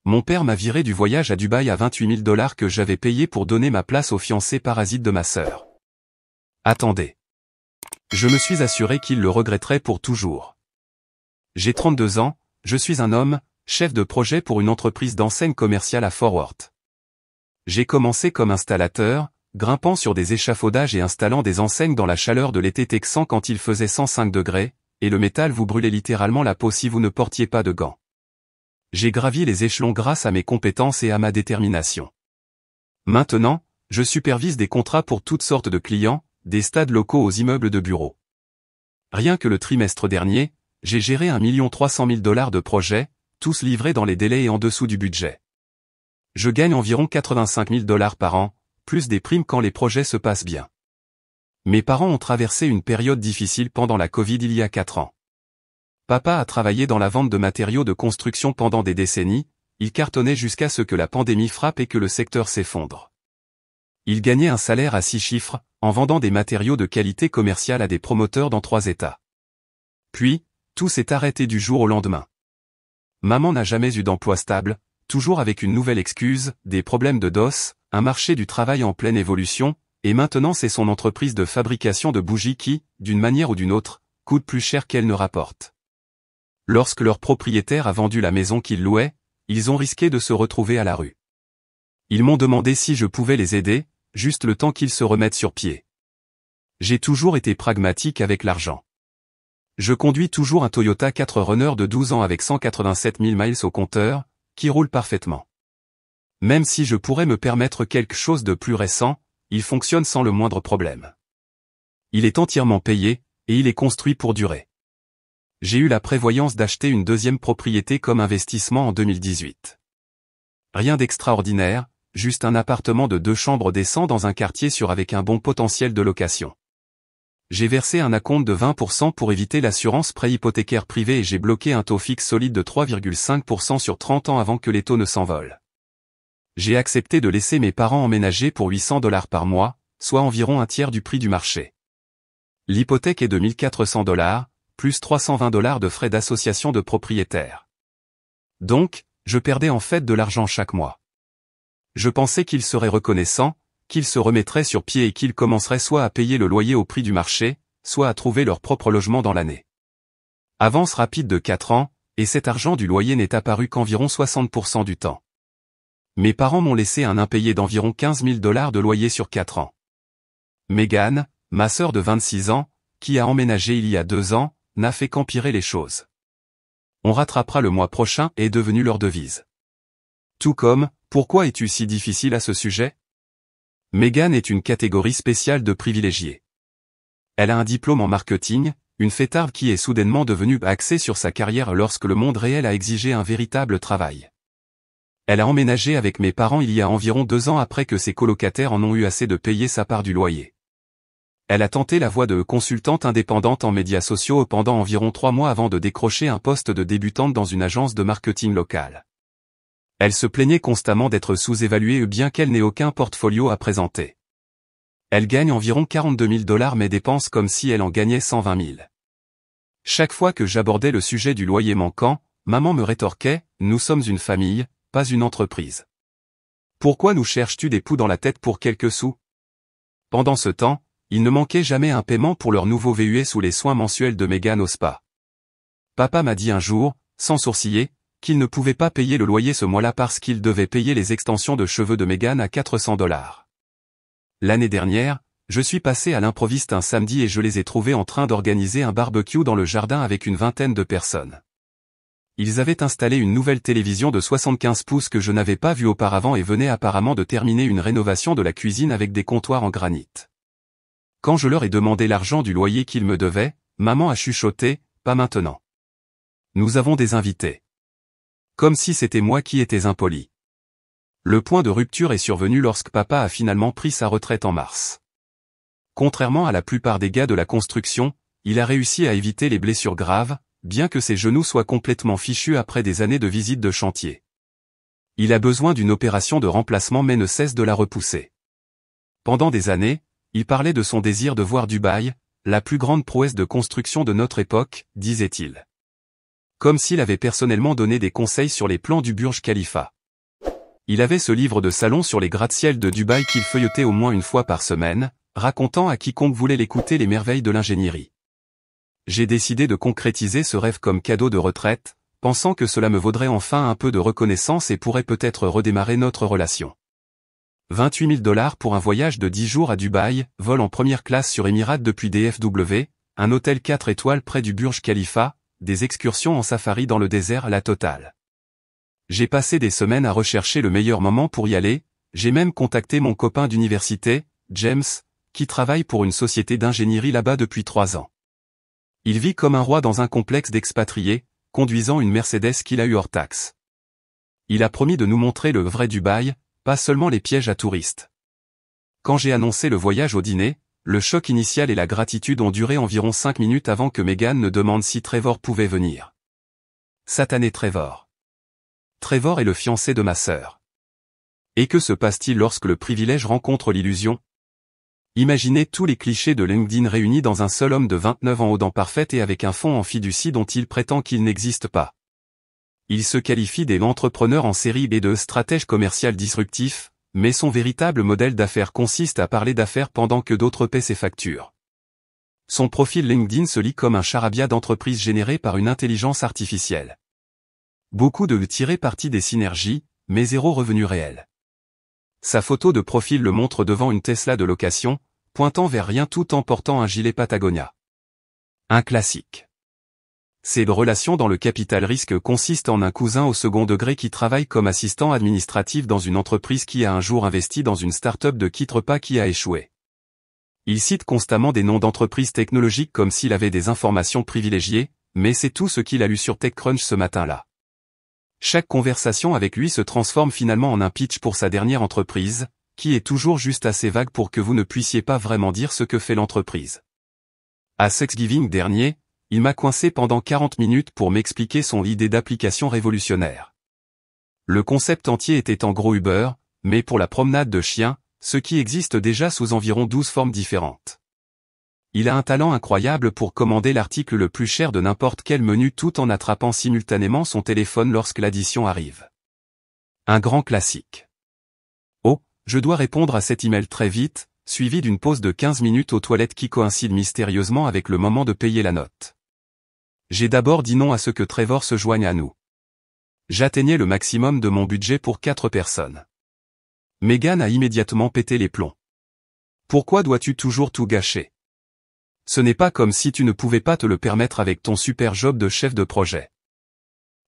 Mon père m'a viré du voyage à Dubaï à 28 000 $ que j'avais payé pour donner ma place au fiancé parasite de ma sœur. Attendez. Je me suis assuré qu'il le regretterait pour toujours. J'ai 32 ans, je suis un homme, chef de projet pour une entreprise d'enseigne commerciale à Fort Worth. J'ai commencé comme installateur, grimpant sur des échafaudages et installant des enseignes dans la chaleur de l'été texan quand il faisait 105 degrés, et le métal vous brûlait littéralement la peau si vous ne portiez pas de gants. J'ai gravi les échelons grâce à mes compétences et à ma détermination. Maintenant, je supervise des contrats pour toutes sortes de clients, des stades locaux aux immeubles de bureaux. Rien que le trimestre dernier, j'ai géré 1 300 000 $ de projets, tous livrés dans les délais et en dessous du budget. Je gagne environ 85 000 $ par an, plus des primes quand les projets se passent bien. Mes parents ont traversé une période difficile pendant la Covid il y a 4 ans. Papa a travaillé dans la vente de matériaux de construction pendant des décennies, il cartonnait jusqu'à ce que la pandémie frappe et que le secteur s'effondre. Il gagnait un salaire à 6 chiffres, en vendant des matériaux de qualité commerciale à des promoteurs dans 3 États. Puis, tout s'est arrêté du jour au lendemain. Maman n'a jamais eu d'emploi stable, toujours avec une nouvelle excuse, des problèmes de dos, un marché du travail en pleine évolution, et maintenant c'est son entreprise de fabrication de bougies qui, d'une manière ou d'une autre, coûte plus cher qu'elle ne rapporte. Lorsque leur propriétaire a vendu la maison qu'ils louaient, ils ont risqué de se retrouver à la rue. Ils m'ont demandé si je pouvais les aider, juste le temps qu'ils se remettent sur pied. J'ai toujours été pragmatique avec l'argent. Je conduis toujours un Toyota 4Runner de 12 ans avec 187 000 miles au compteur, qui roule parfaitement. Même si je pourrais me permettre quelque chose de plus récent, il fonctionne sans le moindre problème. Il est entièrement payé, et il est construit pour durer. J'ai eu la prévoyance d'acheter une deuxième propriété comme investissement en 2018. Rien d'extraordinaire, juste un appartement de 2 chambres décent dans un quartier sûr avec un bon potentiel de location. J'ai versé un acompte de 20% pour éviter l'assurance prêt hypothécaire privé et j'ai bloqué un taux fixe solide de 3,5% sur 30 ans avant que les taux ne s'envolent. J'ai accepté de laisser mes parents emménager pour 800 $ par mois, soit environ un tiers du prix du marché. L'hypothèque est de 1 400 $, plus 320 $ de frais d'association de propriétaires. Donc, je perdais en fait de l'argent chaque mois. Je pensais qu'ils seraient reconnaissants, qu'ils se remettraient sur pied et qu'ils commenceraient soit à payer le loyer au prix du marché, soit à trouver leur propre logement dans l'année. Avance rapide de 4 ans, et cet argent du loyer n'est apparu qu'environ 60% du temps. Mes parents m'ont laissé un impayé d'environ 15 000 $ de loyer sur 4 ans. Megan, ma sœur de 26 ans, qui a emménagé il y a 2 ans, n'a fait qu'empirer les choses. On rattrapera le mois prochain est devenu leur devise. Tout comme, pourquoi es-tu si difficile à ce sujet? Megan est une catégorie spéciale de privilégiés. Elle a un diplôme en marketing, une fêtarde qui est soudainement devenue axée sur sa carrière lorsque le monde réel a exigé un véritable travail. Elle a emménagé avec mes parents il y a environ 2 ans après que ses colocataires en ont eu assez de payer sa part du loyer. Elle a tenté la voie de consultante indépendante en médias sociaux pendant environ 3 mois avant de décrocher un poste de débutante dans une agence de marketing locale. Elle se plaignait constamment d'être sous-évaluée bien qu'elle n'ait aucun portfolio à présenter. Elle gagne environ 42 000 $ mais dépense comme si elle en gagnait 120 000. Chaque fois que j'abordais le sujet du loyer manquant, maman me rétorquait « Nous sommes une famille, pas une entreprise. Pourquoi nous cherches-tu des poux dans la tête pour quelques sous ?» Pendant ce temps, il ne manquait jamais un paiement pour leur nouveau VUE sous les soins mensuels de Megan au spa. Papa m'a dit un jour, sans sourciller, qu'il ne pouvait pas payer le loyer ce mois-là parce qu'il devait payer les extensions de cheveux de Megan à 400 $. L'année dernière, je suis passé à l'improviste un samedi et je les ai trouvés en train d'organiser un barbecue dans le jardin avec une vingtaine de personnes. Ils avaient installé une nouvelle télévision de 75 pouces que je n'avais pas vue auparavant et venaient apparemment de terminer une rénovation de la cuisine avec des comptoirs en granit. Quand je leur ai demandé l'argent du loyer qu'ils me devaient, maman a chuchoté, « Pas maintenant. Nous avons des invités. » Comme si c'était moi qui étais impoli. Le point de rupture est survenu lorsque papa a finalement pris sa retraite en mars. Contrairement à la plupart des gars de la construction, il a réussi à éviter les blessures graves, bien que ses genoux soient complètement fichus après des années de visites de chantier. Il a besoin d'une opération de remplacement mais ne cesse de la repousser. Pendant des années, il parlait de son désir de voir Dubaï, la plus grande prouesse de construction de notre époque, disait-il. comme s'il avait personnellement donné des conseils sur les plans du Burj Khalifa. Il avait ce livre de salon sur les gratte-ciel de Dubaï qu'il feuilletait au moins une fois par semaine, racontant à quiconque voulait l'écouter les merveilles de l'ingénierie. J'ai décidé de concrétiser ce rêve comme cadeau de retraite, pensant que cela me vaudrait enfin un peu de reconnaissance et pourrait peut-être redémarrer notre relation. 28 000 $ pour un voyage de 10 jours à Dubaï, vol en première classe sur Emirates depuis DFW, un hôtel 4 étoiles près du Burj Khalifa, des excursions en safari dans le désert, la totale. J'ai passé des semaines à rechercher le meilleur moment pour y aller, j'ai même contacté mon copain d'université, James, qui travaille pour une société d'ingénierie là-bas depuis 3 ans. Il vit comme un roi dans un complexe d'expatriés, conduisant une Mercedes qu'il a eue hors taxe. Il a promis de nous montrer le vrai Dubaï, pas seulement les pièges à touristes. Quand j'ai annoncé le voyage au dîner, le choc initial et la gratitude ont duré environ 5 minutes avant que Meghan ne demande si Trevor pouvait venir. Satané Trevor. Trevor est le fiancé de ma sœur. Et que se passe-t-il lorsque le privilège rencontre l'illusion? Imaginez tous les clichés de LinkedIn réunis dans un seul homme de 29 ans aux dents parfaites et avec un fond en fiducie dont il prétend qu'il n'existe pas. Il se qualifie d'entrepreneur en série et de stratège commercial disruptif, mais son véritable modèle d'affaires consiste à parler d'affaires pendant que d'autres paient ses factures. Son profil LinkedIn se lit comme un charabia d'entreprises généré par une intelligence artificielle. Beaucoup de tirer parti des synergies, mais zéro revenu réel. Sa photo de profil le montre devant une Tesla de location, pointant vers rien tout en portant un gilet Patagonia. Un classique. Ses relations dans le capital risque consistent en un cousin au second degré qui travaille comme assistant administratif dans une entreprise qui a un jour investi dans une start-up de quitte repas qui a échoué. Il cite constamment des noms d'entreprises technologiques comme s'il avait des informations privilégiées, mais c'est tout ce qu'il a lu sur TechCrunch ce matin-là. Chaque conversation avec lui se transforme finalement en un pitch pour sa dernière entreprise, qui est toujours juste assez vague pour que vous ne puissiez pas vraiment dire ce que fait l'entreprise. À Thanksgiving dernier, il m'a coincé pendant 40 minutes pour m'expliquer son idée d'application révolutionnaire. Le concept entier était en gros Uber, mais pour la promenade de chiens, ce qui existe déjà sous environ 12 formes différentes. Il a un talent incroyable pour commander l'article le plus cher de n'importe quel menu tout en attrapant simultanément son téléphone lorsque l'addition arrive. Un grand classique. Oh, je dois répondre à cet email très vite, suivi d'une pause de 15 minutes aux toilettes qui coïncide mystérieusement avec le moment de payer la note. J'ai d'abord dit non à ce que Trevor se joigne à nous. J'atteignais le maximum de mon budget pour 4 personnes. Meghan a immédiatement pété les plombs. Pourquoi dois-tu toujours tout gâcher? Ce n'est pas comme si tu ne pouvais pas te le permettre avec ton super job de chef de projet.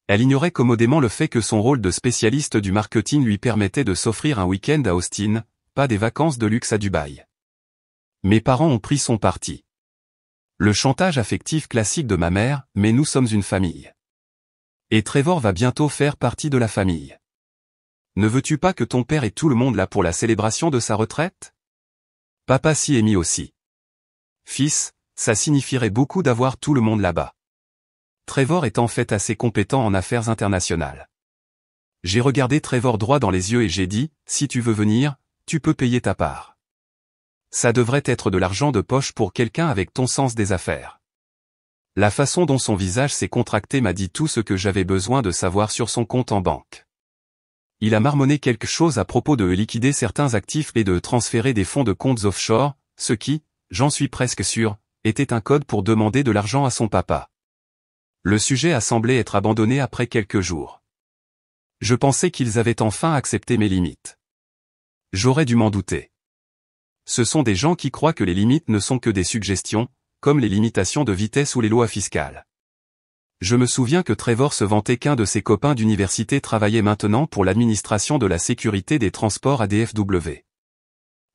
Elle ignorait commodément le fait que son rôle de spécialiste du marketing lui permettait de s'offrir un week-end à Austin, pas des vacances de luxe à Dubaï. Mes parents ont pris son parti. Le chantage affectif classique de ma mère, mais nous sommes une famille. Et Trevor va bientôt faire partie de la famille. Ne veux-tu pas que ton père ait tout le monde là pour la célébration de sa retraite? Papa s'y est mis aussi. Fils, ça signifierait beaucoup d'avoir tout le monde là-bas. Trevor est en fait assez compétent en affaires internationales. J'ai regardé Trevor droit dans les yeux et j'ai dit, si tu veux venir, tu peux payer ta part. Ça devrait être de l'argent de poche pour quelqu'un avec ton sens des affaires. La façon dont son visage s'est contracté m'a dit tout ce que j'avais besoin de savoir sur son compte en banque. Il a marmonné quelque chose à propos de liquider certains actifs et de transférer des fonds de comptes offshore, ce qui, j'en suis presque sûr, était un code pour demander de l'argent à son papa. Le sujet a semblé être abandonné après quelques jours. Je pensais qu'ils avaient enfin accepté mes limites. J'aurais dû m'en douter. Ce sont des gens qui croient que les limites ne sont que des suggestions, comme les limitations de vitesse ou les lois fiscales. Je me souviens que Trevor se vantait qu'un de ses copains d'université travaillait maintenant pour l'administration de la sécurité des transports à DFW.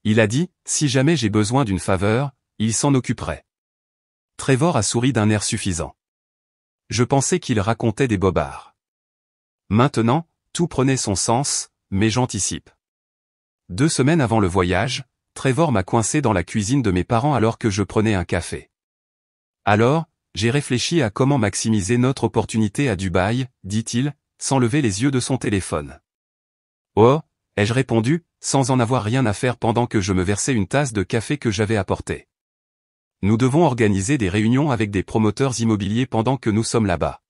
Il a dit, si jamais j'ai besoin d'une faveur, il s'en occuperait. Trevor a souri d'un air suffisant. Je pensais qu'il racontait des bobards. Maintenant, tout prenait son sens, mais j'anticipe. 2 semaines avant le voyage, Trevor m'a coincé dans la cuisine de mes parents alors que je prenais un café. Alors, j'ai réfléchi à comment maximiser notre opportunité à Dubaï, dit-il, sans lever les yeux de son téléphone. Oh, ai-je répondu, sans en avoir rien à faire pendant que je me versais une tasse de café que j'avais apportée. Nous devons organiser des réunions avec des promoteurs immobiliers pendant que nous sommes là-bas.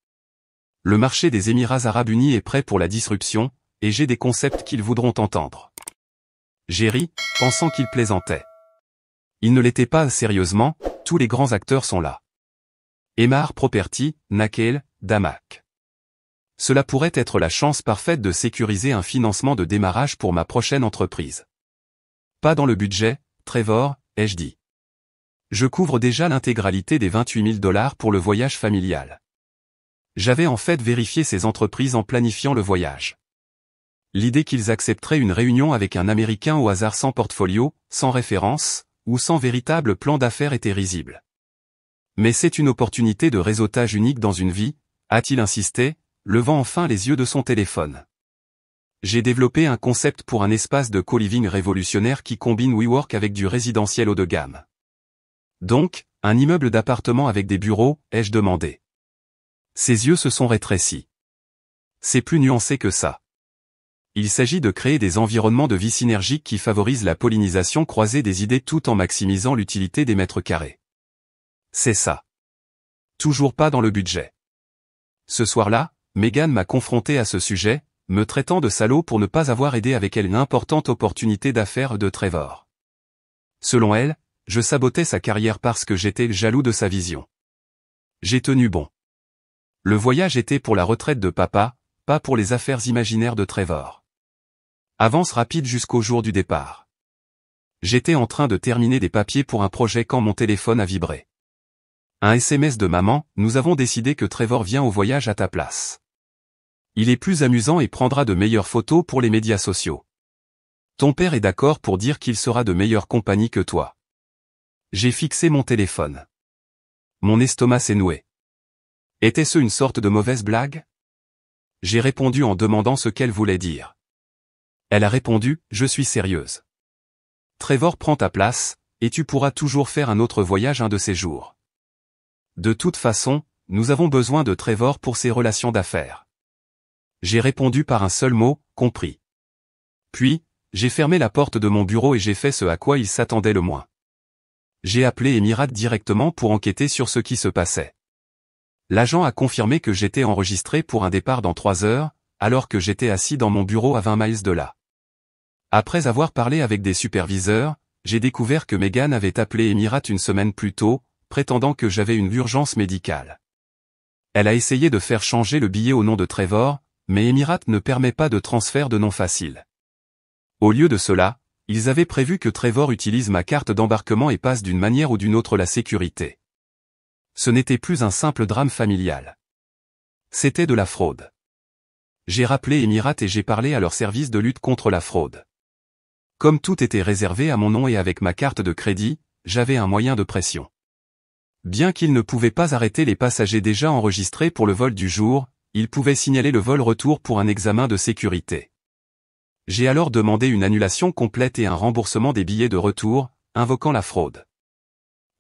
Le marché des Émirats Arabes Unis est prêt pour la disruption, et j'ai des concepts qu'ils voudront entendre. J'ai ri, pensant qu'il plaisantait. Il ne l'était pas sérieusement, tous les grands acteurs sont là. Emaar Property, Nakheel, Damac. Cela pourrait être la chance parfaite de sécuriser un financement de démarrage pour ma prochaine entreprise. Pas dans le budget, Trevor, ai-je dit. Je couvre déjà l'intégralité des 28 000 $ pour le voyage familial. J'avais en fait vérifié ces entreprises en planifiant le voyage. L'idée qu'ils accepteraient une réunion avec un Américain au hasard sans portfolio, sans référence, ou sans véritable plan d'affaires était risible. Mais c'est une opportunité de réseautage unique dans une vie, a-t-il insisté, levant enfin les yeux de son téléphone. J'ai développé un concept pour un espace de co-living révolutionnaire qui combine WeWork avec du résidentiel haut de gamme. Donc, un immeuble d'appartements avec des bureaux, ai-je demandé. Ses yeux se sont rétrécis. C'est plus nuancé que ça. Il s'agit de créer des environnements de vie synergiques qui favorisent la pollinisation croisée des idées tout en maximisant l'utilité des mètres carrés. C'est ça. Toujours pas dans le budget. Ce soir-là, Megan m'a confronté à ce sujet, me traitant de salaud pour ne pas avoir aidé avec elle une importante opportunité d'affaires de Trevor. Selon elle, je sabotais sa carrière parce que j'étais jaloux de sa vision. J'ai tenu bon. Le voyage était pour la retraite de papa, pas pour les affaires imaginaires de Trevor. Avance rapide jusqu'au jour du départ. J'étais en train de terminer des papiers pour un projet quand mon téléphone a vibré. Un SMS de maman, nous avons décidé que Trevor vient au voyage à ta place. Il est plus amusant et prendra de meilleures photos pour les médias sociaux. Ton père est d'accord pour dire qu'il sera de meilleure compagnie que toi. J'ai fixé mon téléphone. Mon estomac s'est noué. Était-ce une sorte de mauvaise blague? J'ai répondu en demandant ce qu'elle voulait dire. Elle a répondu, je suis sérieuse. Trevor prend ta place, et tu pourras toujours faire un autre voyage un de ces jours. De toute façon, nous avons besoin de Trevor pour ses relations d'affaires. J'ai répondu par un seul mot, compris. Puis, j'ai fermé la porte de mon bureau et j'ai fait ce à quoi il s'attendait le moins. J'ai appelé Emirates directement pour enquêter sur ce qui se passait. L'agent a confirmé que j'étais enregistré pour un départ dans 3 heures, alors que j'étais assis dans mon bureau à 20 miles de là. Après avoir parlé avec des superviseurs, j'ai découvert que Megan avait appelé Emirates une semaine plus tôt, prétendant que j'avais une urgence médicale. Elle a essayé de faire changer le billet au nom de Trevor, mais Emirates ne permet pas de transfert de nom facile. Au lieu de cela, ils avaient prévu que Trevor utilise ma carte d'embarquement et passe d'une manière ou d'une autre la sécurité. Ce n'était plus un simple drame familial. C'était de la fraude. J'ai rappelé Emirates et j'ai parlé à leur service de lutte contre la fraude. Comme tout était réservé à mon nom et avec ma carte de crédit, j'avais un moyen de pression. Bien qu'ils ne pouvaient pas arrêter les passagers déjà enregistrés pour le vol du jour, ils pouvaient signaler le vol retour pour un examen de sécurité. J'ai alors demandé une annulation complète et un remboursement des billets de retour, invoquant la fraude.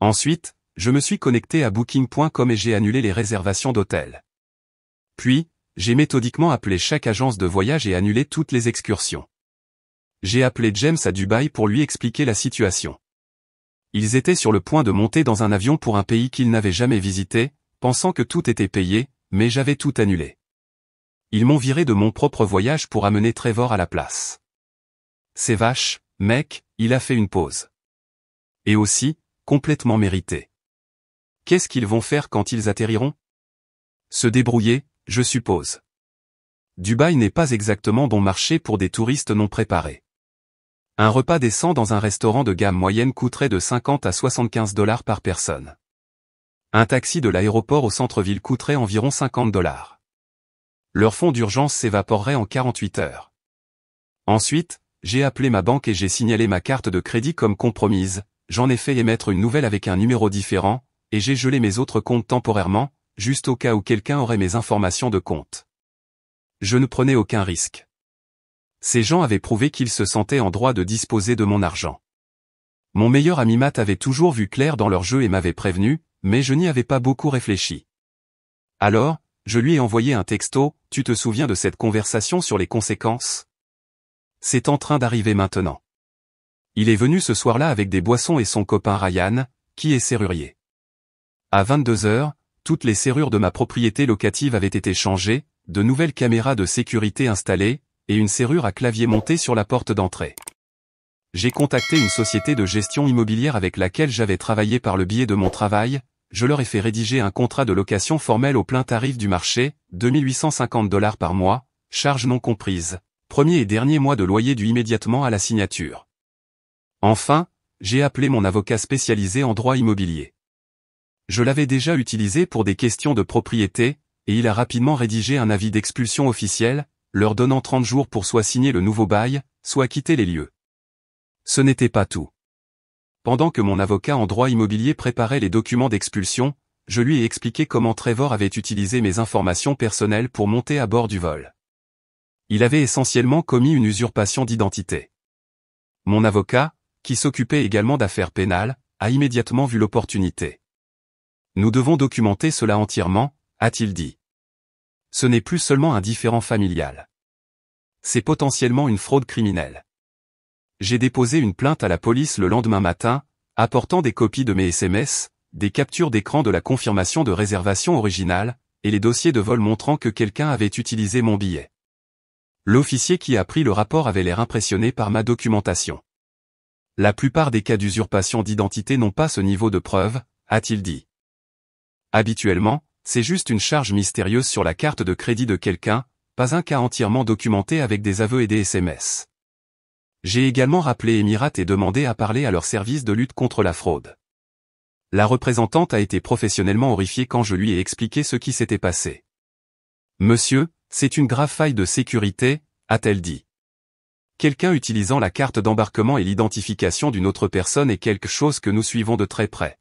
Ensuite, je me suis connecté à Booking.com et j'ai annulé les réservations d'hôtels. Puis, j'ai méthodiquement appelé chaque agence de voyage et annulé toutes les excursions. J'ai appelé James à Dubaï pour lui expliquer la situation. Ils étaient sur le point de monter dans un avion pour un pays qu'ils n'avaient jamais visité, pensant que tout était payé, mais j'avais tout annulé. Ils m'ont viré de mon propre voyage pour amener Trevor à la place. C'est vache, mec, il a fait une pause. Et aussi, complètement mérité. Qu'est-ce qu'ils vont faire quand ils atterriront? Se débrouiller, je suppose. Dubaï n'est pas exactement bon marché pour des touristes non préparés. Un repas décent dans un restaurant de gamme moyenne coûterait de 50 à 75 $ par personne. Un taxi de l'aéroport au centre-ville coûterait environ 50 $. Leur fonds d'urgence s'évaporerait en 48 heures. Ensuite, j'ai appelé ma banque et j'ai signalé ma carte de crédit comme compromise, j'en ai fait émettre une nouvelle avec un numéro différent, et j'ai gelé mes autres comptes temporairement, juste au cas où quelqu'un aurait mes informations de compte. Je ne prenais aucun risque. Ces gens avaient prouvé qu'ils se sentaient en droit de disposer de mon argent. Mon meilleur ami Matt avait toujours vu clair dans leur jeu et m'avait prévenu, mais je n'y avais pas beaucoup réfléchi. Alors, je lui ai envoyé un texto, tu te souviens de cette conversation sur les conséquences? C'est en train d'arriver maintenant. Il est venu ce soir-là avec des boissons et son copain Ryan, qui est serrurier. À 22 heures, toutes les serrures de ma propriété locative avaient été changées, de nouvelles caméras de sécurité installées, et une serrure à clavier montée sur la porte d'entrée. J'ai contacté une société de gestion immobilière avec laquelle j'avais travaillé par le biais de mon travail, je leur ai fait rédiger un contrat de location formel au plein tarif du marché, 2850 $ par mois, charges non comprises, premier et dernier mois de loyer dû immédiatement à la signature. Enfin, j'ai appelé mon avocat spécialisé en droit immobilier. Je l'avais déjà utilisé pour des questions de propriété, et il a rapidement rédigé un avis d'expulsion officiel, leur donnant 30 jours pour soit signer le nouveau bail, soit quitter les lieux. Ce n'était pas tout. Pendant que mon avocat en droit immobilier préparait les documents d'expulsion, je lui ai expliqué comment Trevor avait utilisé mes informations personnelles pour monter à bord du vol. Il avait essentiellement commis une usurpation d'identité. Mon avocat, qui s'occupait également d'affaires pénales, a immédiatement vu l'opportunité. Nous devons documenter cela entièrement, a-t-il dit. Ce n'est plus seulement un différend familial. C'est potentiellement une fraude criminelle. J'ai déposé une plainte à la police le lendemain matin, apportant des copies de mes SMS, des captures d'écran de la confirmation de réservation originale, et les dossiers de vol montrant que quelqu'un avait utilisé mon billet. L'officier qui a pris le rapport avait l'air impressionné par ma documentation. La plupart des cas d'usurpation d'identité n'ont pas ce niveau de preuve, a-t-il dit. Habituellement, c'est juste une charge mystérieuse sur la carte de crédit de quelqu'un, pas un cas entièrement documenté avec des aveux et des SMS. J'ai également rappelé Emirat et demandé à parler à leur service de lutte contre la fraude. La représentante a été professionnellement horrifiée quand je lui ai expliqué ce qui s'était passé. Monsieur, c'est une grave faille de sécurité, a-t-elle dit. Quelqu'un utilisant la carte d'embarquement et l'identification d'une autre personne est quelque chose que nous suivons de très près.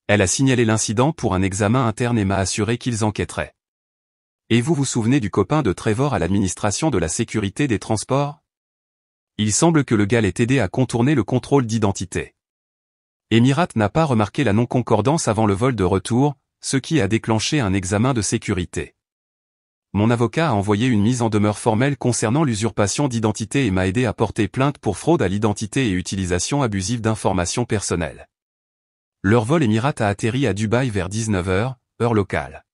Elle a signalé l'incident pour un examen interne et m'a assuré qu'ils enquêteraient. Et vous vous souvenez du copain de Trevor à l'administration de la sécurité des transports? Il semble que le gars l'ait aidé à contourner le contrôle d'identité. Emirat n'a pas remarqué la non-concordance avant le vol de retour, ce qui a déclenché un examen de sécurité. Mon avocat a envoyé une mise en demeure formelle concernant l'usurpation d'identité et m'a aidé à porter plainte pour fraude à l'identité et utilisation abusive d'informations personnelles. Leur vol Emirat a atterri à Dubaï vers 19 h, heure locale.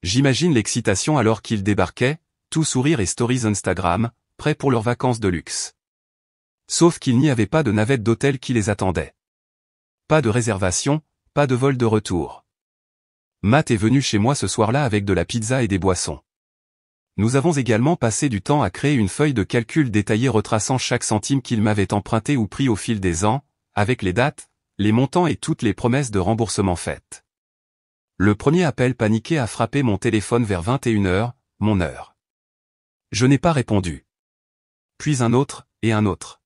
J'imagine l'excitation alors qu'ils débarquaient, tout sourire et stories Instagram, prêts pour leurs vacances de luxe. Sauf qu'il n'y avait pas de navette d'hôtel qui les attendait. Pas de réservation, pas de vol de retour. Matt est venu chez moi ce soir-là avec de la pizza et des boissons. Nous avons également passé du temps à créer une feuille de calcul détaillée retraçant chaque centime qu'il m'avait emprunté ou pris au fil des ans, avec les dates, les montants et toutes les promesses de remboursement faites. Le premier appel paniqué a frappé mon téléphone vers 21 h, mon heure. Je n'ai pas répondu. Puis un autre, et un autre.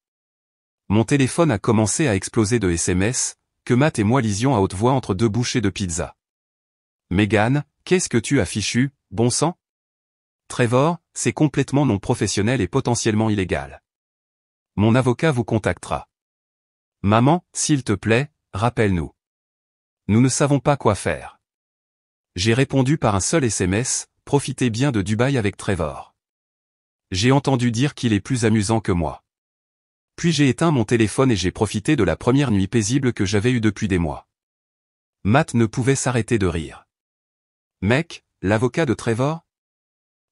Mon téléphone a commencé à exploser de SMS, que Matt et moi lisions à haute voix entre deux bouchées de pizza. Megan, qu'est-ce que tu as fichu, bon sang? Trevor, c'est complètement non professionnel et potentiellement illégal. Mon avocat vous contactera. Maman, s'il te plaît, rappelle-nous. Nous ne savons pas quoi faire. J'ai répondu par un seul SMS, profitez bien de Dubaï avec Trevor. J'ai entendu dire qu'il est plus amusant que moi. Puis j'ai éteint mon téléphone et j'ai profité de la première nuit paisible que j'avais eue depuis des mois. Matt ne pouvait s'arrêter de rire. Mec, l'avocat de Trevor?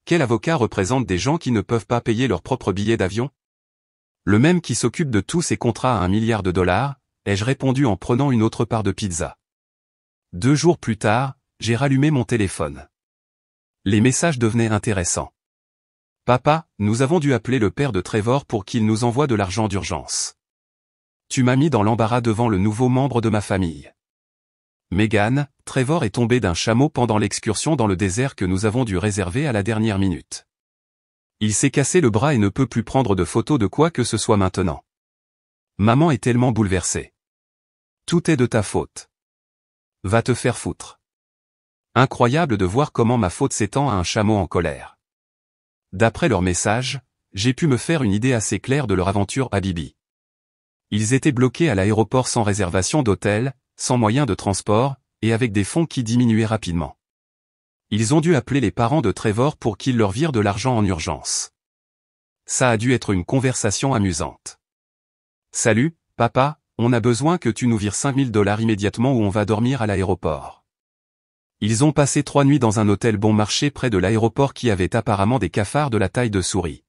Quel avocat représente des gens qui ne peuvent pas payer leur propre billet d'avion? Le même qui s'occupe de tous ces contrats à $1 milliard, ai-je répondu en prenant une autre part de pizza. 2 jours plus tard, j'ai rallumé mon téléphone. Les messages devenaient intéressants. Papa, nous avons dû appeler le père de Trevor pour qu'il nous envoie de l'argent d'urgence. Tu m'as mis dans l'embarras devant le nouveau membre de ma famille. Megan, Trevor est tombé d'un chameau pendant l'excursion dans le désert que nous avons dû réserver à la dernière minute. Il s'est cassé le bras et ne peut plus prendre de photos de quoi que ce soit maintenant. Maman est tellement bouleversée. Tout est de ta faute. Va te faire foutre. Incroyable de voir comment ma faute s'étend à un chameau en colère. D'après leurs messages, j'ai pu me faire une idée assez claire de leur aventure à Bibi. Ils étaient bloqués à l'aéroport sans réservation d'hôtel, sans moyen de transport, et avec des fonds qui diminuaient rapidement. Ils ont dû appeler les parents de Trevor pour qu'ils leur virent de l'argent en urgence. Ça a dû être une conversation amusante. Salut, papa, on a besoin que tu nous vires $5 000 immédiatement ou on va dormir à l'aéroport. Ils ont passé 3 nuits dans un hôtel bon marché près de l'aéroport qui avait apparemment des cafards de la taille de souris.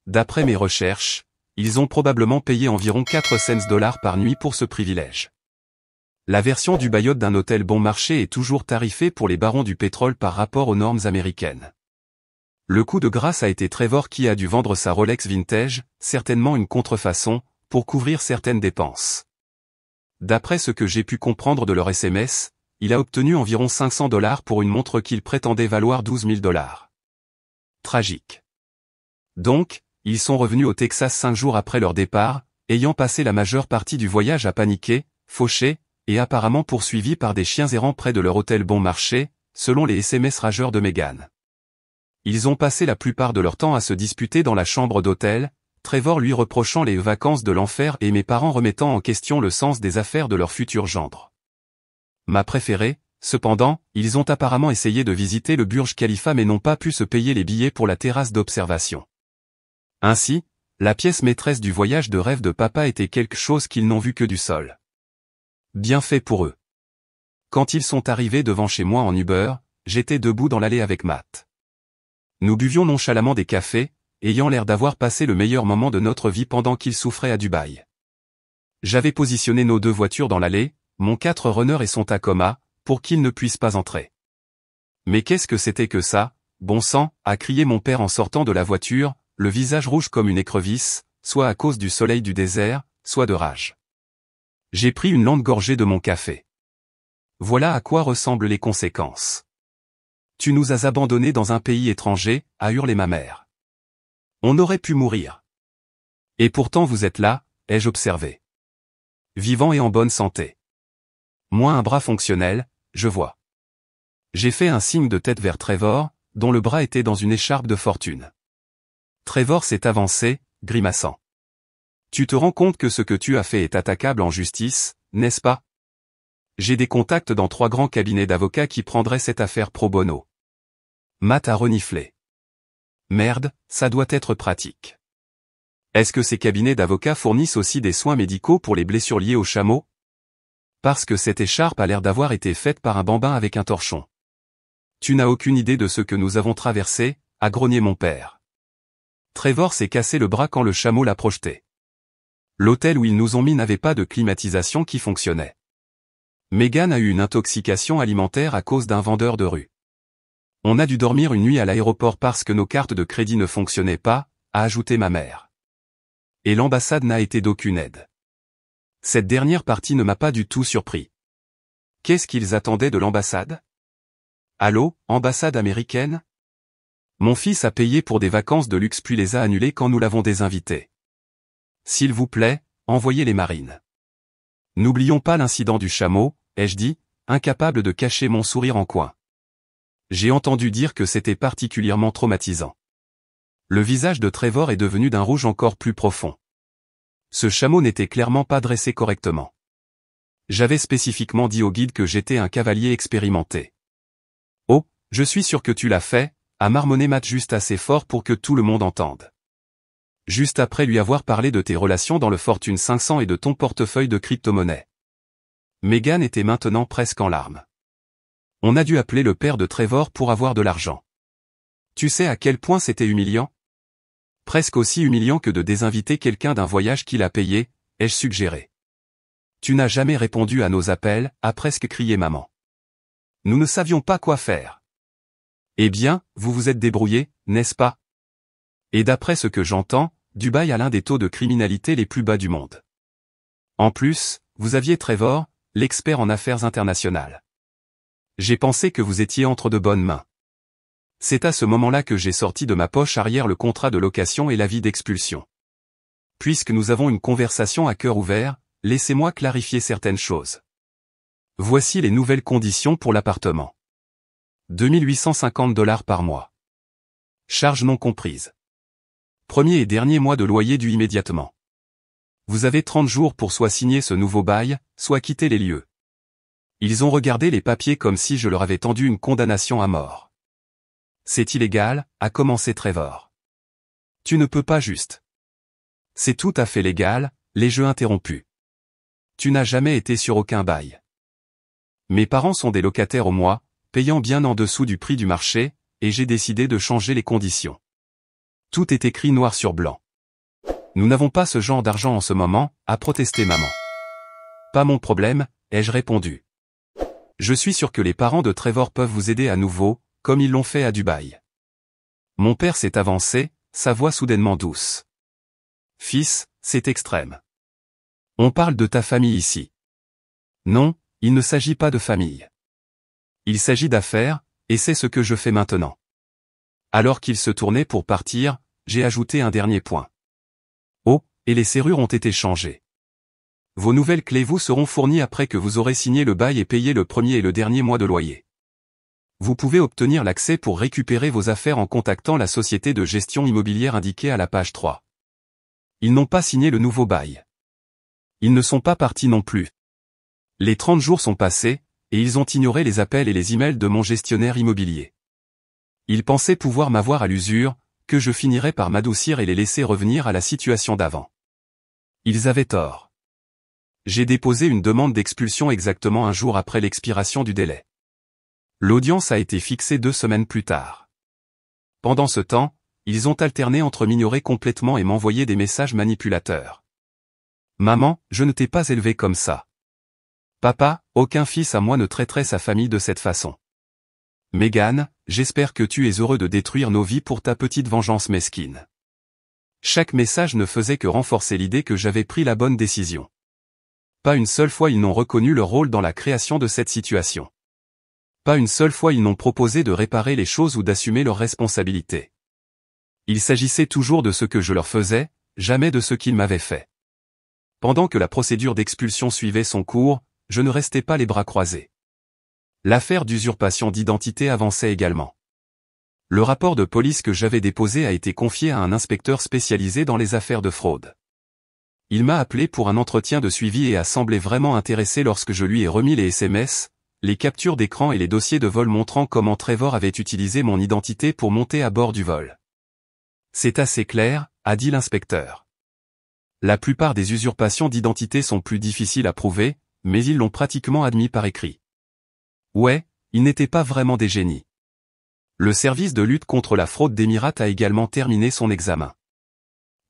D'après mes recherches, ils ont probablement payé environ 4 cents dollars par nuit pour ce privilège. La version du Dubaï d'un hôtel bon marché est toujours tarifée pour les barons du pétrole par rapport aux normes américaines. Le coup de grâce a été Trevor qui a dû vendre sa Rolex vintage, certainement une contrefaçon, pour couvrir certaines dépenses. D'après ce que j'ai pu comprendre de leur SMS, il a obtenu environ 500 dollars pour une montre qu'il prétendait valoir 12 000 dollars. Tragique. Donc, ils sont revenus au Texas 5 jours après leur départ, ayant passé la majeure partie du voyage à paniquer, faucher, et apparemment poursuivis par des chiens errants près de leur hôtel bon marché, selon les SMS rageurs de Meghan. Ils ont passé la plupart de leur temps à se disputer dans la chambre d'hôtel, Trevor lui reprochant les vacances de l'enfer et mes parents remettant en question le sens des affaires de leur futur gendre. Ma préférée, cependant, ils ont apparemment essayé de visiter le Burj Khalifa mais n'ont pas pu se payer les billets pour la terrasse d'observation. Ainsi, la pièce maîtresse du voyage de rêve de papa était quelque chose qu'ils n'ont vu que du sol. Bien fait pour eux. Quand ils sont arrivés devant chez moi en Uber, j'étais debout dans l'allée avec Matt. Nous buvions nonchalamment des cafés, ayant l'air d'avoir passé le meilleur moment de notre vie pendant qu'ils souffraient à Dubaï. J'avais positionné nos 2 voitures dans l'allée, mon 4Runner et son Tacoma, pour qu'ils ne puissent pas entrer. Mais qu'est-ce que c'était que ça, bon sang, a crié mon père en sortant de la voiture, le visage rouge comme une écrevisse, soit à cause du soleil du désert, soit de rage. J'ai pris une longue gorgée de mon café. Voilà à quoi ressemblent les conséquences. Tu nous as abandonnés dans un pays étranger, a hurlé ma mère. On aurait pu mourir. Et pourtant vous êtes là, ai-je observé. Vivant et en bonne santé. Moi un bras fonctionnel, je vois. J'ai fait un signe de tête vers Trevor, dont le bras était dans une écharpe de fortune. Trevor s'est avancé, grimaçant. Tu te rends compte que ce que tu as fait est attaquable en justice, n'est-ce pas? J'ai des contacts dans 3 grands cabinets d'avocats qui prendraient cette affaire pro bono. Matt a reniflé. Merde, ça doit être pratique. Est-ce que ces cabinets d'avocats fournissent aussi des soins médicaux pour les blessures liées au chameau? Parce que cette écharpe a l'air d'avoir été faite par un bambin avec un torchon. Tu n'as aucune idée de ce que nous avons traversé, a grogné mon père. Trevor s'est cassé le bras quand le chameau l'a projeté. L'hôtel où ils nous ont mis n'avait pas de climatisation qui fonctionnait. Meghan a eu une intoxication alimentaire à cause d'un vendeur de rue. On a dû dormir une nuit à l'aéroport parce que nos cartes de crédit ne fonctionnaient pas, a ajouté ma mère. Et l'ambassade n'a été d'aucune aide. Cette dernière partie ne m'a pas du tout surpris. Qu'est-ce qu'ils attendaient de l'ambassade? Allô, ambassade américaine? Mon fils a payé pour des vacances de luxe puis les a annulées quand nous l'avons désinvité. S'il vous plaît, envoyez les marines. N'oublions pas l'incident du chameau, ai-je dit, incapable de cacher mon sourire en coin. J'ai entendu dire que c'était particulièrement traumatisant. Le visage de Trevor est devenu d'un rouge encore plus profond. Ce chameau n'était clairement pas dressé correctement. J'avais spécifiquement dit au guide que j'étais un cavalier expérimenté. Oh, je suis sûr que tu l'as fait, a marmonné Matt juste assez fort pour que tout le monde entende. Juste après lui avoir parlé de tes relations dans le Fortune 500 et de ton portefeuille de crypto-monnaies. Meghan était maintenant presque en larmes. On a dû appeler le père de Trevor pour avoir de l'argent. Tu sais à quel point c'était humiliant? Presque aussi humiliant que de désinviter quelqu'un d'un voyage qu'il a payé, ai-je suggéré. Tu n'as jamais répondu à nos appels, a presque crié maman. Nous ne savions pas quoi faire. Eh bien, vous vous êtes débrouillés, n'est-ce pas? Et d'après ce que j'entends, Dubaï a l'un des taux de criminalité les plus bas du monde. En plus, vous aviez Trevor, l'expert en affaires internationales. J'ai pensé que vous étiez entre de bonnes mains. C'est à ce moment-là que j'ai sorti de ma poche arrière le contrat de location et l'avis d'expulsion. Puisque nous avons une conversation à cœur ouvert, laissez-moi clarifier certaines choses. Voici les nouvelles conditions pour l'appartement. 2850 $ par mois. Charges non comprises. Premier et dernier mois de loyer dû immédiatement. Vous avez 30 jours pour soit signer ce nouveau bail, soit quitter les lieux. Ils ont regardé les papiers comme si je leur avais tendu une condamnation à mort. C'est illégal, a commencé Trevor. Tu ne peux pas juste. C'est tout à fait légal, les jeux interrompus. Tu n'as jamais été sur aucun bail. Mes parents sont des locataires au mois, payant bien en dessous du prix du marché, et j'ai décidé de changer les conditions. Tout est écrit noir sur blanc. Nous n'avons pas ce genre d'argent en ce moment, a protesté maman. Pas mon problème, ai-je répondu. Je suis sûr que les parents de Trevor peuvent vous aider à nouveau, comme ils l'ont fait à Dubaï. Mon père s'est avancé, sa voix soudainement douce. Fils, c'est extrême. On parle de ta famille ici. Non, il ne s'agit pas de famille. Il s'agit d'affaires, et c'est ce que je fais maintenant. Alors qu'il se tournait pour partir, j'ai ajouté un dernier point. Oh, et les serrures ont été changées. Vos nouvelles clés vous seront fournies après que vous aurez signé le bail et payé le premier et le dernier mois de loyer. Vous pouvez obtenir l'accès pour récupérer vos affaires en contactant la société de gestion immobilière indiquée à la page 3. Ils n'ont pas signé le nouveau bail. Ils ne sont pas partis non plus. Les 30 jours sont passés, et ils ont ignoré les appels et les emails de mon gestionnaire immobilier. Ils pensaient pouvoir m'avoir à l'usure, que je finirais par m'adoucir et les laisser revenir à la situation d'avant. Ils avaient tort. J'ai déposé une demande d'expulsion exactement un jour après l'expiration du délai. L'audience a été fixée 2 semaines plus tard. Pendant ce temps, ils ont alterné entre m'ignorer complètement et m'envoyer des messages manipulateurs. Maman, je ne t'ai pas élevé comme ça. Papa, aucun fils à moi ne traiterait sa famille de cette façon. Megan, j'espère que tu es heureux de détruire nos vies pour ta petite vengeance mesquine. Chaque message ne faisait que renforcer l'idée que j'avais pris la bonne décision. Pas une seule fois ils n'ont reconnu leur rôle dans la création de cette situation. Pas une seule fois ils n'ont proposé de réparer les choses ou d'assumer leurs responsabilités. Il s'agissait toujours de ce que je leur faisais, jamais de ce qu'ils m'avaient fait. Pendant que la procédure d'expulsion suivait son cours, je ne restais pas les bras croisés. L'affaire d'usurpation d'identité avançait également. Le rapport de police que j'avais déposé a été confié à un inspecteur spécialisé dans les affaires de fraude. Il m'a appelé pour un entretien de suivi et a semblé vraiment intéressé lorsque je lui ai remis les SMS, les captures d'écran et les dossiers de vol montrant comment Trevor avait utilisé mon identité pour monter à bord du vol. C'est assez clair, a dit l'inspecteur. La plupart des usurpations d'identité sont plus difficiles à prouver, mais ils l'ont pratiquement admis par écrit. Ouais, ils n'étaient pas vraiment des génies. Le service de lutte contre la fraude d'Emirates a également terminé son examen.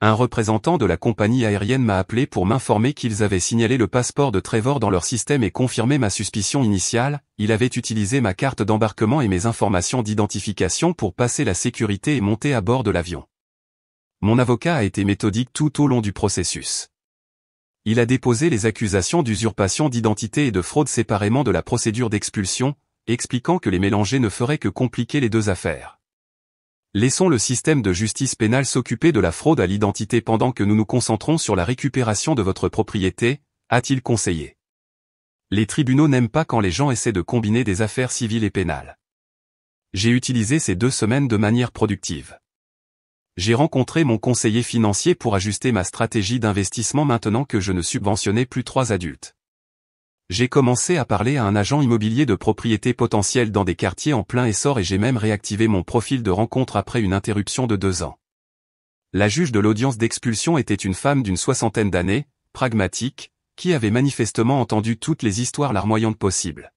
Un représentant de la compagnie aérienne m'a appelé pour m'informer qu'ils avaient signalé le passeport de Trevor dans leur système et confirmé ma suspicion initiale, il avait utilisé ma carte d'embarquement et mes informations d'identification pour passer la sécurité et monter à bord de l'avion. Mon avocat a été méthodique tout au long du processus. Il a déposé les accusations d'usurpation d'identité et de fraude séparément de la procédure d'expulsion, expliquant que les mélanger ne ferait que compliquer les deux affaires. Laissons le système de justice pénale s'occuper de la fraude à l'identité pendant que nous nous concentrons sur la récupération de votre propriété, a-t-il conseillé. Les tribunaux n'aiment pas quand les gens essaient de combiner des affaires civiles et pénales. J'ai utilisé ces 2 semaines de manière productive. J'ai rencontré mon conseiller financier pour ajuster ma stratégie d'investissement maintenant que je ne subventionnais plus 3 adultes. J'ai commencé à parler à un agent immobilier de propriété potentielle dans des quartiers en plein essor et j'ai même réactivé mon profil de rencontre après une interruption de 2 ans. La juge de l'audience d'expulsion était une femme d'une 60aine d'années, pragmatique, qui avait manifestement entendu toutes les histoires larmoyantes possibles.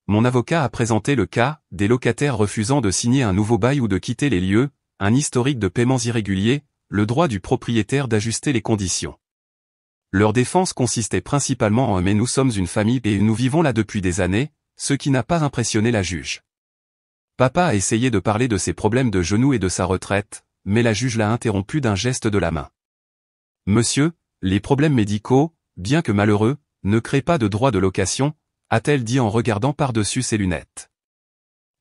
Mon avocat a présenté le cas des locataires refusant de signer un nouveau bail ou de quitter les lieux, un historique de paiements irréguliers, le droit du propriétaire d'ajuster les conditions. Leur défense consistait principalement en « mais nous sommes une famille et nous vivons là depuis des années », ce qui n'a pas impressionné la juge. Papa a essayé de parler de ses problèmes de genoux et de sa retraite, mais la juge l'a interrompu d'un geste de la main. Monsieur, les problèmes médicaux, bien que malheureux, ne créent pas de droit de location, a-t-elle dit en regardant par-dessus ses lunettes.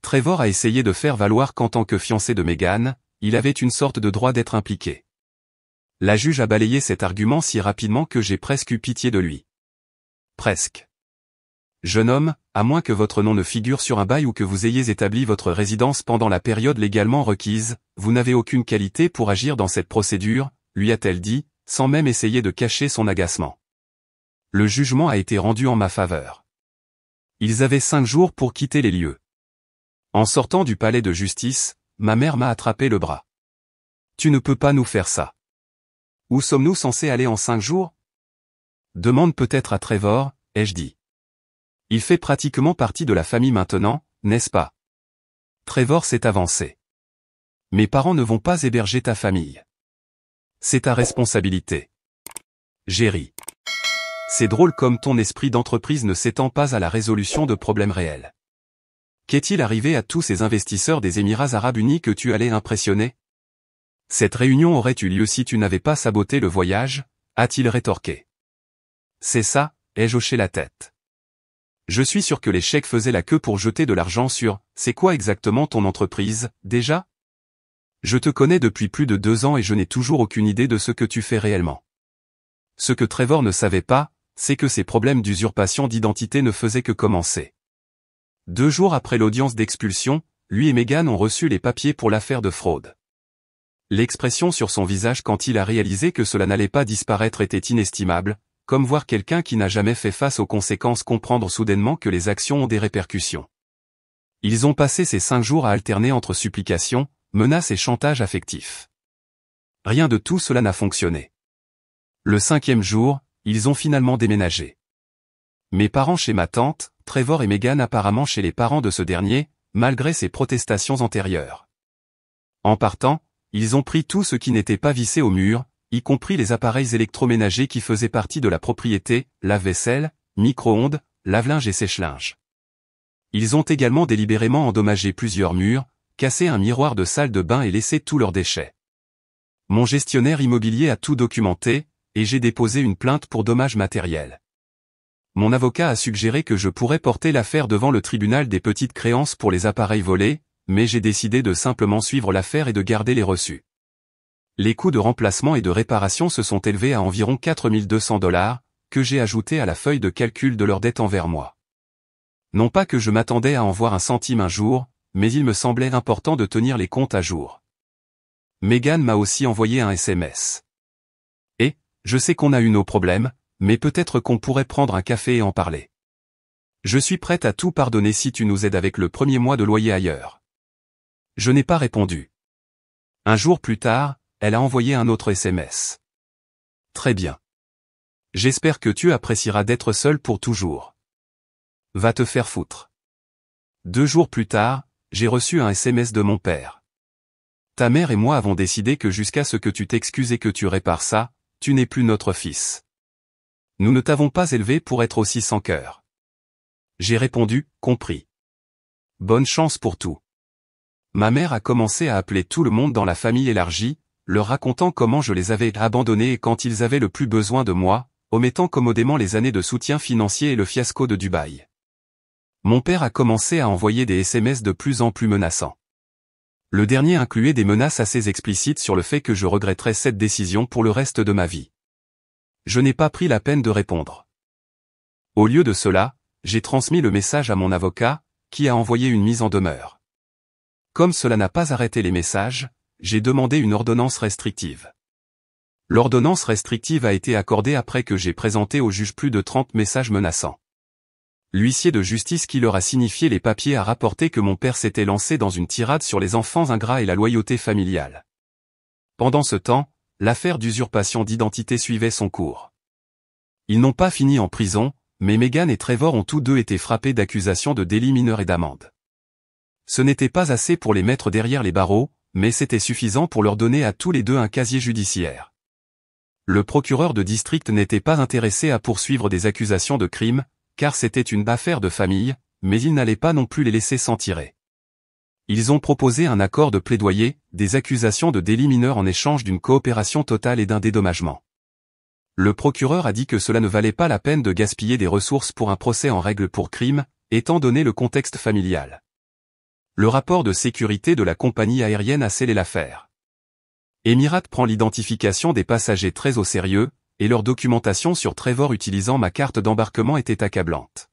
Trevor a essayé de faire valoir qu'en tant que fiancé de Megan, il avait une sorte de droit d'être impliqué. La juge a balayé cet argument si rapidement que j'ai presque eu pitié de lui. Presque. Jeune homme, à moins que votre nom ne figure sur un bail ou que vous ayez établi votre résidence pendant la période légalement requise, vous n'avez aucune qualité pour agir dans cette procédure, lui a-t-elle dit, sans même essayer de cacher son agacement. Le jugement a été rendu en ma faveur. Ils avaient 5 jours pour quitter les lieux. En sortant du palais de justice, ma mère m'a attrapé le bras. Tu ne peux pas nous faire ça. Où sommes-nous censés aller en 5 jours? Demande peut-être à Trevor, ai-je dit. Il fait pratiquement partie de la famille maintenant, n'est-ce pas? Trevor s'est avancé. Mes parents ne vont pas héberger ta famille. C'est ta responsabilité. J'ai ri. C'est drôle comme ton esprit d'entreprise ne s'étend pas à la résolution de problèmes réels. Qu'est-il arrivé à tous ces investisseurs des Émirats Arabes Unis que tu allais impressionner? Cette réunion aurait eu lieu si tu n'avais pas saboté le voyage, a-t-il rétorqué. C'est ça, ai-je hoché la tête. Je suis sûr que les chèques faisaient la queue pour jeter de l'argent sur « C'est quoi exactement ton entreprise, déjà ?» Je te connais depuis plus de 2 ans et je n'ai toujours aucune idée de ce que tu fais réellement. Ce que Trevor ne savait pas, c'est que ses problèmes d'usurpation d'identité ne faisaient que commencer. 2 jours après l'audience d'expulsion, lui et Meghan ont reçu les papiers pour l'affaire de fraude. L'expression sur son visage quand il a réalisé que cela n'allait pas disparaître était inestimable, comme voir quelqu'un qui n'a jamais fait face aux conséquences comprendre soudainement que les actions ont des répercussions. Ils ont passé ces 5 jours à alterner entre supplications, menaces et chantage affectif. Rien de tout cela n'a fonctionné. Le 5e jour, ils ont finalement déménagé. Mes parents chez ma tante, Trevor et Meghan apparemment chez les parents de ce dernier, malgré ses protestations antérieures. En partant, ils ont pris tout ce qui n'était pas vissé au mur, y compris les appareils électroménagers qui faisaient partie de la propriété, lave-vaisselle, micro-ondes, lave-linge et sèche-linge. Ils ont également délibérément endommagé plusieurs murs, cassé un miroir de salle de bain et laissé tous leurs déchets. Mon gestionnaire immobilier a tout documenté, et j'ai déposé une plainte pour dommages matériels. Mon avocat a suggéré que je pourrais porter l'affaire devant le tribunal des petites créances pour les appareils volés, mais j'ai décidé de simplement suivre l'affaire et de garder les reçus. Les coûts de remplacement et de réparation se sont élevés à environ $4 200, que j'ai ajouté à la feuille de calcul de leur dette envers moi. Non pas que je m'attendais à en voir un centime un jour, mais il me semblait important de tenir les comptes à jour. Meghan m'a aussi envoyé un SMS. Et, je sais qu'on a eu nos problèmes, mais peut-être qu'on pourrait prendre un café et en parler. Je suis prête à tout pardonner si tu nous aides avec le 1er mois de loyer ailleurs. Je n'ai pas répondu. Un jour plus tard, elle a envoyé un autre SMS. Très bien. J'espère que tu apprécieras d'être seule pour toujours. Va te faire foutre. 2 jours plus tard, j'ai reçu un SMS de mon père. Ta mère et moi avons décidé que jusqu'à ce que tu t'excuses et que tu répares ça, tu n'es plus notre fils. Nous ne t'avons pas élevé pour être aussi sans cœur. J'ai répondu, compris. Bonne chance pour tout. Ma mère a commencé à appeler tout le monde dans la famille élargie, leur racontant comment je les avais abandonnés et quand ils avaient le plus besoin de moi, omettant commodément les années de soutien financier et le fiasco de Dubaï. Mon père a commencé à envoyer des SMS de plus en plus menaçants. Le dernier incluait des menaces assez explicites sur le fait que je regretterais cette décision pour le reste de ma vie. Je n'ai pas pris la peine de répondre. Au lieu de cela, j'ai transmis le message à mon avocat, qui a envoyé une mise en demeure. Comme cela n'a pas arrêté les messages, j'ai demandé une ordonnance restrictive. L'ordonnance restrictive a été accordée après que j'ai présenté au juge plus de 30 messages menaçants. L'huissier de justice qui leur a signifié les papiers a rapporté que mon père s'était lancé dans une tirade sur les enfants ingrats et la loyauté familiale. Pendant ce temps, l'affaire d'usurpation d'identité suivait son cours. Ils n'ont pas fini en prison, mais Meghan et Trevor ont tous deux été frappés d'accusations de délits mineurs et d'amende. Ce n'était pas assez pour les mettre derrière les barreaux, mais c'était suffisant pour leur donner à tous les deux un casier judiciaire. Le procureur de district n'était pas intéressé à poursuivre des accusations de crime, car c'était une affaire de famille, mais il n'allait pas non plus les laisser s'en tirer. Ils ont proposé un accord de plaidoyer, des accusations de délits mineurs en échange d'une coopération totale et d'un dédommagement. Le procureur a dit que cela ne valait pas la peine de gaspiller des ressources pour un procès en règle pour crime, étant donné le contexte familial. Le rapport de sécurité de la compagnie aérienne a scellé l'affaire. Emirates prend l'identification des passagers très au sérieux, et leur documentation sur Trevor utilisant ma carte d'embarquement était accablante.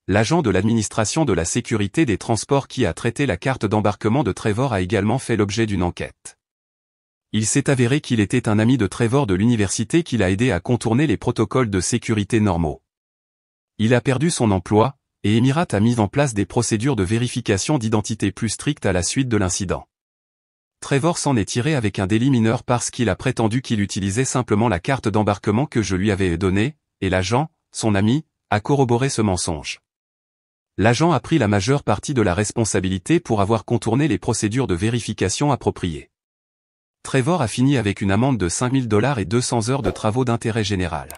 L'agent de l'administration de la sécurité des transports qui a traité la carte d'embarquement de Trevor a également fait l'objet d'une enquête. Il s'est avéré qu'il était un ami de Trevor de l'université qui l'a aidé à contourner les protocoles de sécurité normaux. Il a perdu son emploi, et Emirates a mis en place des procédures de vérification d'identité plus strictes à la suite de l'incident. Trevor s'en est tiré avec un délit mineur parce qu'il a prétendu qu'il utilisait simplement la carte d'embarquement que je lui avais donnée, et l'agent, son ami, a corroboré ce mensonge. L'agent a pris la majeure partie de la responsabilité pour avoir contourné les procédures de vérification appropriées. Trevor a fini avec une amende de $5 000 et 200 heures de travaux d'intérêt général.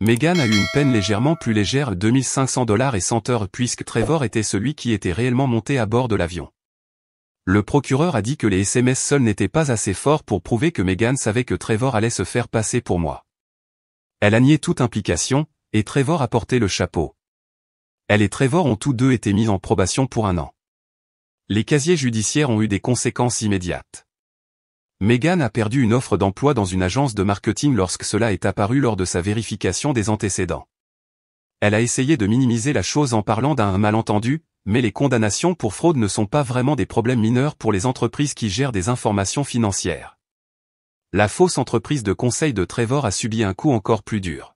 Megan a eu une peine légèrement plus légère, $2 500 et 100 heures, puisque Trevor était celui qui était réellement monté à bord de l'avion. Le procureur a dit que les SMS seuls n'étaient pas assez forts pour prouver que Megan savait que Trevor allait se faire passer pour moi. Elle a nié toute implication, et Trevor a porté le chapeau. Elle et Trevor ont tous deux été mis en probation pour 1 an. Les casiers judiciaires ont eu des conséquences immédiates. Megan a perdu une offre d'emploi dans une agence de marketing lorsque cela est apparu lors de sa vérification des antécédents. Elle a essayé de minimiser la chose en parlant d'un malentendu, mais les condamnations pour fraude ne sont pas vraiment des problèmes mineurs pour les entreprises qui gèrent des informations financières. La fausse entreprise de conseil de Trevor a subi un coup encore plus dur.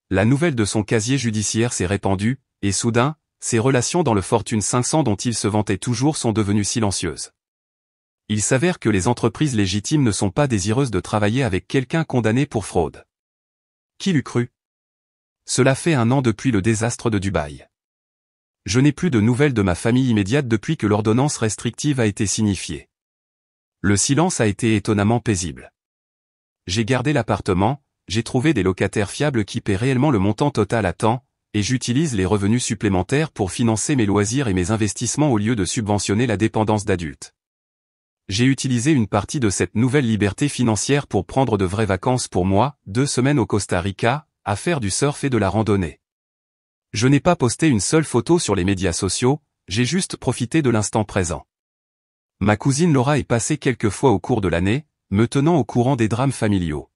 La nouvelle de son casier judiciaire s'est répandue, et soudain, ses relations dans le Fortune 500 dont il se vantait toujours sont devenues silencieuses. Il s'avère que les entreprises légitimes ne sont pas désireuses de travailler avec quelqu'un condamné pour fraude. Qui l'eût cru? Cela fait 1 an depuis le désastre de Dubaï. Je n'ai plus de nouvelles de ma famille immédiate depuis que l'ordonnance restrictive a été signifiée. Le silence a été étonnamment paisible. J'ai gardé l'appartement, j'ai trouvé des locataires fiables qui paient réellement le montant total à temps, et j'utilise les revenus supplémentaires pour financer mes loisirs et mes investissements au lieu de subventionner la dépendance d'adultes. J'ai utilisé une partie de cette nouvelle liberté financière pour prendre de vraies vacances pour moi, 2 semaines au Costa Rica, à faire du surf et de la randonnée. Je n'ai pas posté une seule photo sur les médias sociaux, j'ai juste profité de l'instant présent. Ma cousine Laura est passée quelques fois au cours de l'année, me tenant au courant des drames familiaux.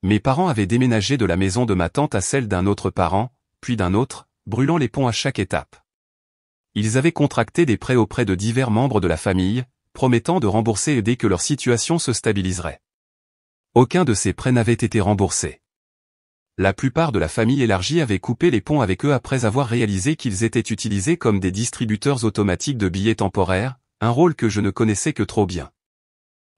Mes parents avaient déménagé de la maison de ma tante à celle d'un autre parent, puis d'un autre, brûlant les ponts à chaque étape. Ils avaient contracté des prêts auprès de divers membres de la famille, promettant de rembourser dès que leur situation se stabiliserait. Aucun de ces prêts n'avait été remboursé. La plupart de la famille élargie avait coupé les ponts avec eux après avoir réalisé qu'ils étaient utilisés comme des distributeurs automatiques de billets temporaires, un rôle que je ne connaissais que trop bien.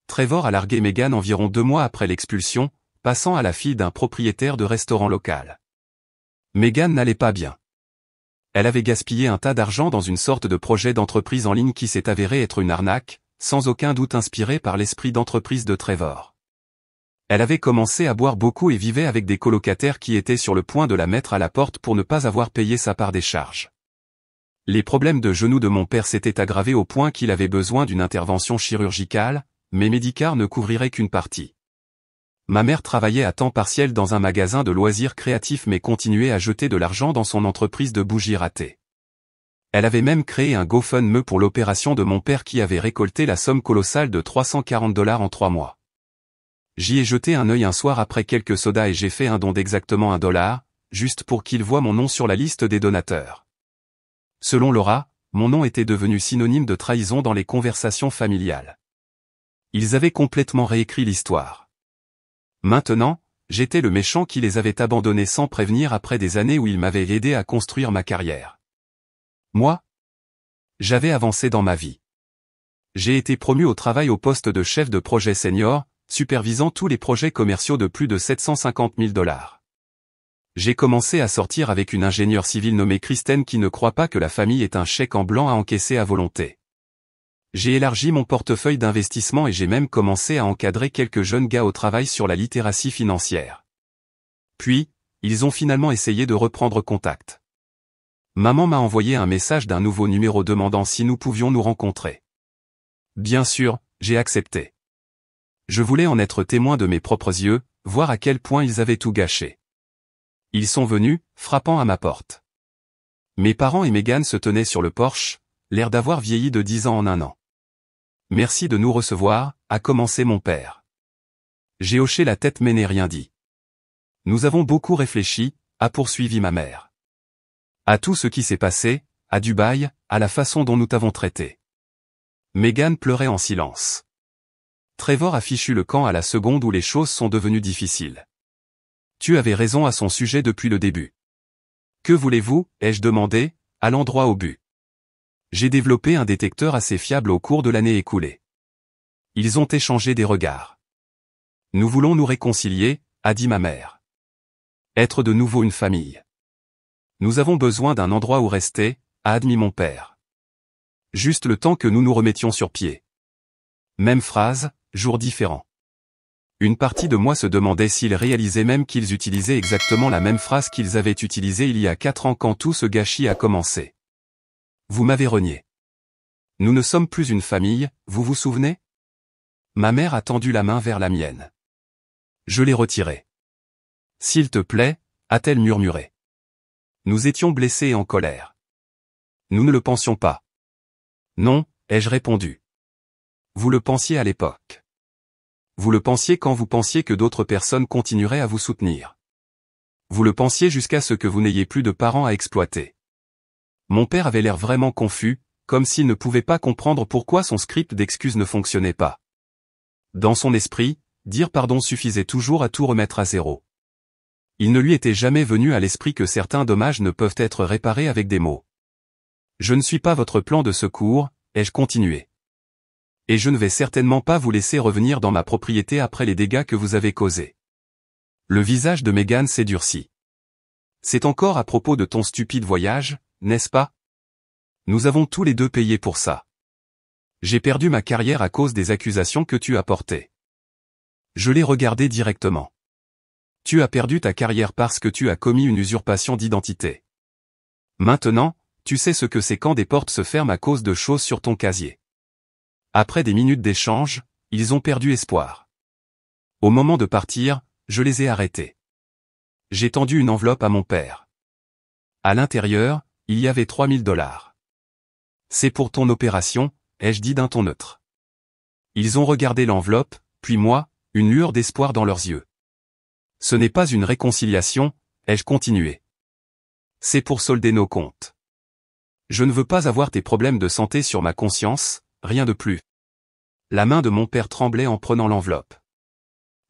Trevor a largué Megan environ 2 mois après l'expulsion, passant à la fille d'un propriétaire de restaurant local. Megan n'allait pas bien. Elle avait gaspillé un tas d'argent dans une sorte de projet d'entreprise en ligne qui s'est avéré être une arnaque, sans aucun doute inspiré par l'esprit d'entreprise de Trevor. Elle avait commencé à boire beaucoup et vivait avec des colocataires qui étaient sur le point de la mettre à la porte pour ne pas avoir payé sa part des charges. Les problèmes de genoux de mon père s'étaient aggravés au point qu'il avait besoin d'une intervention chirurgicale, mais Medicare ne couvrirait qu'une partie. Ma mère travaillait à temps partiel dans un magasin de loisirs créatifs mais continuait à jeter de l'argent dans son entreprise de bougies ratées. Elle avait même créé un GoFundMe pour l'opération de mon père qui avait récolté la somme colossale de $340 en 3 mois. J'y ai jeté un œil un soir après quelques sodas et j'ai fait un don d'exactement $1, juste pour qu'il voie mon nom sur la liste des donateurs. Selon Laura, mon nom était devenu synonyme de trahison dans les conversations familiales. Ils avaient complètement réécrit l'histoire. Maintenant, j'étais le méchant qui les avait abandonnés sans prévenir après des années où ils m'avaient aidé à construire ma carrière. Moi, j'avais avancé dans ma vie. J'ai été promu au travail au poste de chef de projet senior, supervisant tous les projets commerciaux de plus de $750 000. J'ai commencé à sortir avec une ingénieure civile nommée Kristen qui ne croit pas que la famille est un chèque en blanc à encaisser à volonté. J'ai élargi mon portefeuille d'investissement et j'ai même commencé à encadrer quelques jeunes gars au travail sur la littératie financière. Puis, ils ont finalement essayé de reprendre contact. Maman m'a envoyé un message d'un nouveau numéro demandant si nous pouvions nous rencontrer. Bien sûr, j'ai accepté. Je voulais en être témoin de mes propres yeux, voir à quel point ils avaient tout gâché. Ils sont venus, frappant à ma porte. Mes parents et Megan se tenaient sur le porche, l'air d'avoir vieilli de 10 ans en 1 an. Merci de nous recevoir, a commencé mon père. J'ai hoché la tête mais n'ai rien dit. Nous avons beaucoup réfléchi, a poursuivi ma mère. À tout ce qui s'est passé, à Dubaï, à la façon dont nous t'avons traité. Megan pleurait en silence. Trevor a fichu le camp à la seconde où les choses sont devenues difficiles. Tu avais raison à son sujet depuis le début. Que voulez-vous, ai-je demandé, allant droit au but. J'ai développé un détecteur assez fiable au cours de l'année écoulée. Ils ont échangé des regards. Nous voulons nous réconcilier, a dit ma mère. Être de nouveau une famille. Nous avons besoin d'un endroit où rester, a admis mon père. Juste le temps que nous nous remettions sur pied. Même phrase, jour différent. Une partie de moi se demandait s'ils réalisaient même qu'ils utilisaient exactement la même phrase qu'ils avaient utilisée il y a 4 ans quand tout ce gâchis a commencé. Vous m'avez renié. Nous ne sommes plus une famille, vous vous souvenez? Ma mère a tendu la main vers la mienne. Je l'ai retirée. S'il te plaît, a-t-elle murmuré. Nous étions blessés et en colère. Nous ne le pensions pas. Non, ai-je répondu. Vous le pensiez à l'époque. Vous le pensiez quand vous pensiez que d'autres personnes continueraient à vous soutenir. Vous le pensiez jusqu'à ce que vous n'ayez plus de parents à exploiter. Mon père avait l'air vraiment confus, comme s'il ne pouvait pas comprendre pourquoi son script d'excuses ne fonctionnait pas. Dans son esprit, dire pardon suffisait toujours à tout remettre à zéro. Il ne lui était jamais venu à l'esprit que certains dommages ne peuvent être réparés avec des mots. Je ne suis pas votre plan de secours, ai-je continué. Et je ne vais certainement pas vous laisser revenir dans ma propriété après les dégâts que vous avez causés. Le visage de Megan s'est durci. C'est encore à propos de ton stupide voyage, n'est-ce pas? Nous avons tous les deux payé pour ça. J'ai perdu ma carrière à cause des accusations que tu as portées. Je l'ai regardé directement. Tu as perdu ta carrière parce que tu as commis une usurpation d'identité. Maintenant, tu sais ce que c'est quand des portes se ferment à cause de choses sur ton casier. Après des minutes d'échange, ils ont perdu espoir. Au moment de partir, je les ai arrêtés. J'ai tendu une enveloppe à mon père. À l'intérieur, il y avait 3000 $. C'est pour ton opération, ai-je dit d'un ton neutre. Ils ont regardé l'enveloppe, puis moi, une lueur d'espoir dans leurs yeux. Ce n'est pas une réconciliation, ai-je continué. C'est pour solder nos comptes. Je ne veux pas avoir tes problèmes de santé sur ma conscience, rien de plus. La main de mon père tremblait en prenant l'enveloppe.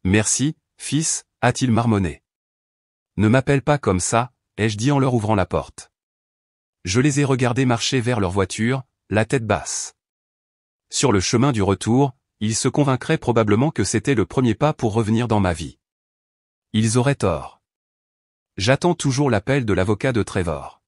Merci, fils, a-t-il marmonné. Ne m'appelle pas comme ça, ai-je dit en leur ouvrant la porte. Je les ai regardés marcher vers leur voiture, la tête basse. Sur le chemin du retour, ils se convaincraient probablement que c'était le premier pas pour revenir dans ma vie. Ils auraient tort. J'attends toujours l'appel de l'avocat de Trevor.